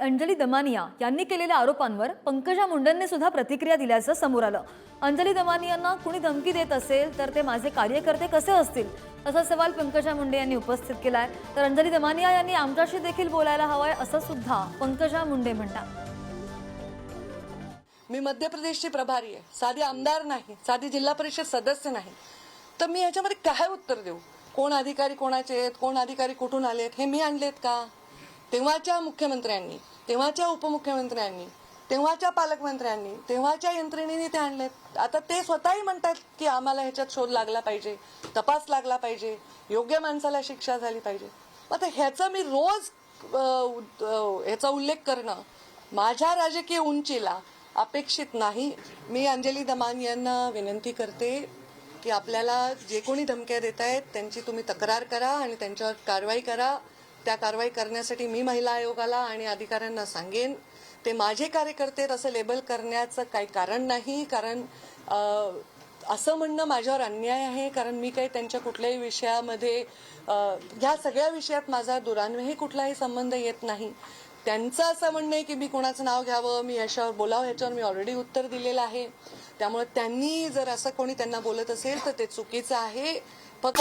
अंजली दमानिया यांनी केलेल्या आरोपांवर पंकजा मुंडेंनी सुद्धा प्रतिक्रिया दिल्याचं समोर आलं। अंजली दमानियांना कुणी धमकी देत असेल तर ते माझे कार्यकर्ते कसे असतील असा सवाल पंकजा मुंडे यांनी उपस्थित केलाय। तर अंजली दमानिया यांनी आमच्याशी देखील बोलायला हवंय असं सुद्धा पंकजा मुंडे म्हणतात। मी मध्य प्रदेशची प्रभारी आहे, साधी आमदार नाही, साधी जिल्हा परिषद सदस्य नाही, तर मी याच्यामध्ये काय उत्तर देऊ? कोण अधिकारी कोणाचे आहेत, कोण अधिकारी कुठून आलेत, हे मी आणलेत का? तेव्हाच्या मुख्यमंत्र्यांनी, तेव्हाच्या उपमुख्यमंत्र्यांनी, तेव्हाच्या पालकमंत्र्यांनी, तेव्हाच्या यंत्रणेने ते आणलेत। आता ते स्वतःही म्हणतात की आम्हाला ह्याच्यात शोध लागला पाहिजे, तपास लागला पाहिजे, योग्य माणसाला शिक्षा झाली पाहिजे। आता ह्याचा मी रोज ह्याचा उल्लेख करणं माझ्या राजकीय उंचीला अपेक्षित नाही। मी अंजली दमानियांना विनंती करते की आपल्याला जे कोणी धमक्या देत आहेत त्यांची तुम्ही तक्रार करा आणि त्यांच्यावर कारवाई करा। त्या कारवाई करण्यासाठी मी महिला आयोगाला आणि अधिकाऱ्यांना सांगेन। ते माझे कार्यकर्ते असं लेबल करण्याचं काही कारण नाही, कारण असं म्हणणं माझ्यावर अन्याय आहे, कारण मी काही त्यांच्या कुठल्याही विषयामध्ये ह्या सगळ्या विषयात माझा दुरान्वयही कुठलाही संबंध येत नाही। त्यांचं असं म्हणणं आहे की मी कोणाचं नाव घ्यावं, मी याच्यावर बोलावं, ह्याच्यावर मी ऑलरेडी उत्तर दिलेलं आहे। त्यामुळे त्यांनी जर असं कोणी त्यांना बोलत असेल तर ते चुकीचं आहे। फक्त